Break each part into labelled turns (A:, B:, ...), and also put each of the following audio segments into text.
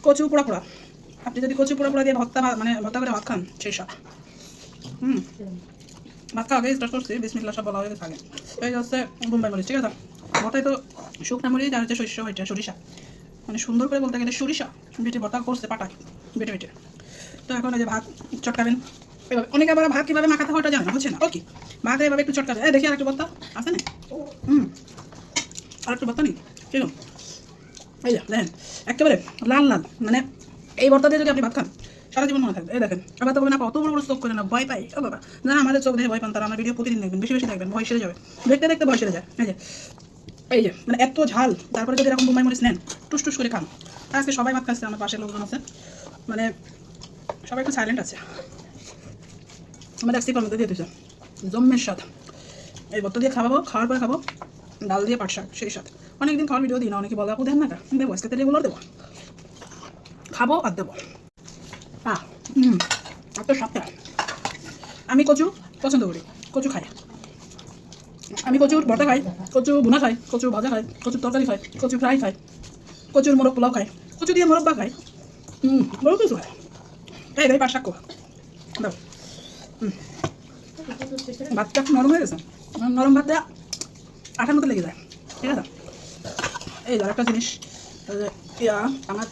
A: কচু পোড়া পোড়া। আপনি যদি কচু পোড়া পোড়া দিয়ে ভর্তা মানে ভর্তা করে ভাত খান সেই স্বাদ। ভাত খাওয়া আগে স্টার্ট করছি, বিসমিল্লাহ সব বলা হয়ে গেছে আগে। এই হচ্ছে বোম্বাই মরিচ, ঠিক আছে। ভর্তায় তো শুকনা মরিচ আর হচ্ছে সরিষা, মানে সুন্দর করে বলতে গেলে সরিষা বেটে ভর্তা করছে পাটায় বেটে বেটে। তো এখন এই যে ভাত চটকাবেন এভাবে। অনেকে আবার ভাত কীভাবে মাখাতে হয় ওটা জানে না, বুঝছে না। ওকে, ভাত এভাবে একটু চটকাবে। দেখি আর একটু ভর্তা আছে না? আর একটু ভর্তা নেই, ঠিক আছে। এই যে দেখেন একেবারে লাল লাল, মানে এই ভর্তা দিয়ে যদি আপনি ভাত খান সারা জীবন মনে থাকবে। এই দেখেন, আবার তো বলবেন না অত বড় বড় চোখ করে না, ভয় পাই। ও বাবা, যারা আমাদের চোখ দেখে ভয় পান তারা আমার ভিডিও প্রতিদিন দেখবেন, বেশি বেশি দেখবেন, ভয় সেরে যাবে। দেখতে দেখতে ভয় সেরে যায়। এই যে মানে এত ঝাল, তারপরে যদি এরকম বোম্বাই মরিচ নেন টুস টুস করে খান। আজকে সবাই ভাত খাচ্ছে, আমার পাশের লোকজন আছে, মানে সবাই একটু সাইলেন্ট আছে। আমার দেখছি কর্মতে দিয়ে দিচ্ছে জম্মের স্বাদ। এই ভর্তা দিয়ে খাওয়াবো, খাওয়ার পরে খাবো ডাল দিয়ে পাট শাক, সেই সাথে অনেকদিন খাওয়ার ভিডিও দিই না, অনেকে বলে আপু দেন না কা, দেবো আজকে তো রেগুলার দেবো, খাবো আর দেবো। এত স্বাদটা। আমি কচু পছন্দ করি, কচু খাই, আমি কচুর ভর্তা খাই, কচু ভুনা খাই, কচু ভাজা খাই, কচুর তরকারি খাই, কচু ফ্রাই খাই, কচুর মোরগ পোলাও খাই, কচু দিয়ে মোরব্বা খাই, বড় কিছু খাই। এই রে পাট শাক দাও। ভাতটা নরম হয়ে গেছে, নরম ভাতটা আঠার মতো লেগে যায়, ঠিক আছে। এই ধর একটা জিনিস, আমার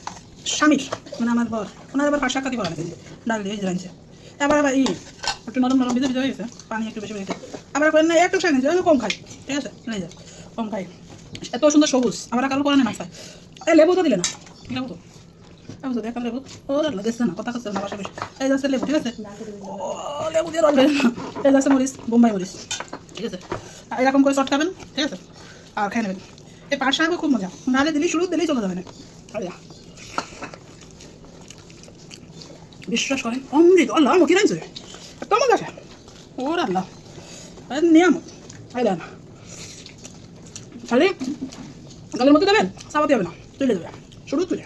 A: স্বামীর মানে আমার বর, ওনার আবার পাট শাক কাটি করা গেছে ডাল দিয়ে জানছে। আবার আবার একটু নরম নরম ভিজে ভিজে হয়ে গেছে, পানি একটু বেশি বেশি। আবার করেন না একটু শাক নিয়েছে, আমি কম খাই, ঠিক আছে, নিয়ে যায় কম খাই। এত সুন্দর সবুজ, আবার কারো করে না খায়। এই লেবু তো দিলে না, লেবু তো তো দেখাম লেবু, ও দেখছে না, কথা করছে না বাসা বেশি। এই যাচ্ছে লেবু, ঠিক আছে, ও লেবু দিয়ে রল না। এই যাচ্ছে মরিচ, বোম্বাই মরিচ, ঠিক আছে। এরকম করে চটকাবেন, ঠিক আছে, আর খেয়ে নেবেন। এই পাট শাকও খুব মজা, নাহলে দিলেই শুরু দিলেই চলে যাবে না। বিশ্বাস করেন অমৃত, আল্লাহ মুখে রাখছে এত মজা আছে, ওর আল্লাহ নিয়ামত। এই দেন খালি গালের মধ্যে দেবেন, চাপাতে হবে না, তুলে দেবে শুরু তুলে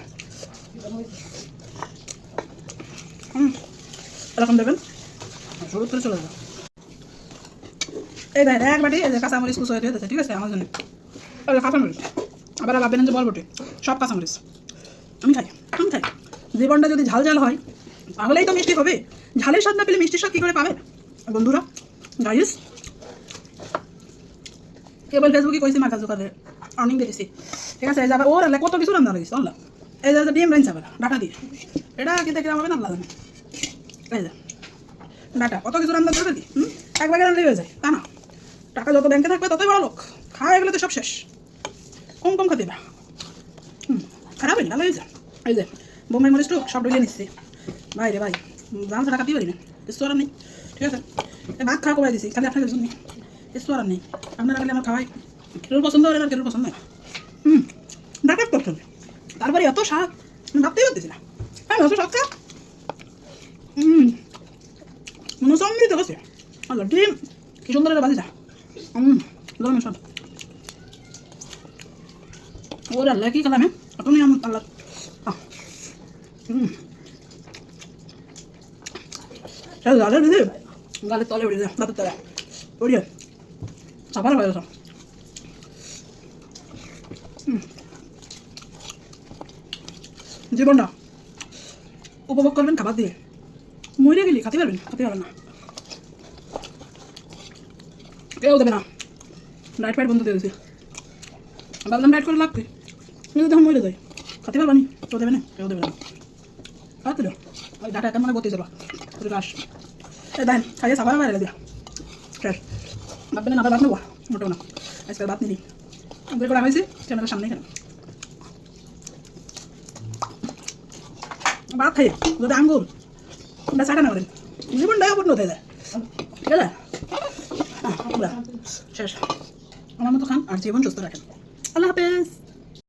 A: এরকম দেবেন, শুরু তুলে চলে যাবে। এই দেখেন এক বাটি এই যে কাঁচামরিচ কুচো হয়ে গেছে, ঠিক আছে, আমার জন্য কাঁচামরিচ। আবার ভাববেন যে বরবটি, সব কাঁচামরিচ আমি খাই, আমি খাই। জীবনটা যদি ঝাল ঝাল হয় তাহলেই তো মিষ্টি হবে, ঝালের স্বাদ না পেলে মিষ্টির স্বাদ কী করে পাবে বন্ধুরা? গাইস কেবল ফেসবুকে কইছি মার্কা জোকারে আর্নিং দিয়েছি, ঠিক আছে। এই যাবে ওর আল্লাহ কত কিছু রান্না লাগিয়েছে, আল্লাহ এই যে ডিএম রাইন যাবে ডাটা দিয়ে, এটা কিন্তু কিরকম হবে না আল্লাহ জানে। এই যে ডাটা কত কিছু রান্না করে দিই, একবার রান্না হয়ে যায় তা না, টাকা যত ব্যাংকে থাকবে ততই বড় লোক। খাওয়া এগুলো তো সব শেষ, কম কম খাতে না, খারাপ হয়নি, ভালো হয়ে যায়। এই যে বোম্বাই মরিচ টুক সব ডলিয়ে নিচ্ছি ভাই রে ভাই, জাল ছাড়া খাতেই পারি না, কিছু আর নেই, ঠিক আছে। ভাত খাওয়া কমাই দিছি খালি আপনাদের জন্য, কিছু আর নেই। আপনারা খালি আমার খাওয়াই, কেউর পছন্দ হয় না, কেউর পছন্দ হয় ডাকাত করতে হবে। তারপরে এত স্বাদ ভাবতেই পারতেছি না, হ্যাঁ এত স্বাদ খা মনে হচ্ছে অমৃত গেছে। আল্লাহ ডিম কি সুন্দর এটা বাজিটা, গরমের স্বাদ। ওর আল্লাহ কি খেলাম, অত নিয়ে আমার আল্লাহ গালের ভিতরে, গালের তলে উঠে যায়, দাঁতের তলে উড়িয়ে চাপার হয়ে গেছে। জীবনটা উপভোগ করবেন খাবার দিয়ে, মরে গেলি খাতে পারবেন, খাতে পারবেন না, কেউ দেবে না। ডায়েট ফাইট বন্ধ দিয়ে দিয়েছি, ভাবলাম ডায়েট করে লাগবে, কিন্তু তখন মরে যাই, খাতে পারবানি, কেউ দেবে না, কেউ দেবে না। খাওয়া তুলো ওই ডাটা একটা মনে করতে চলো রাস, এই দেন খাইয়ে সাবার বাইরে দিয়া শেষ। ভাববেন না আবার ভাত নেবো, মোটেও না, আজকে ভাত নিলি বের করা হয়েছে ক্যামেরার সামনে, এখানে ভাত খাইয়ে যদি আঙ্গুল ওটা চাটা না করেন জীবনটাই অপূর্ণ হয়ে যায়, ঠিক আছে। শেষ, আমার মতো খান আর জীবন সুস্থ রাখেন। আল্লাহ হাফেজ।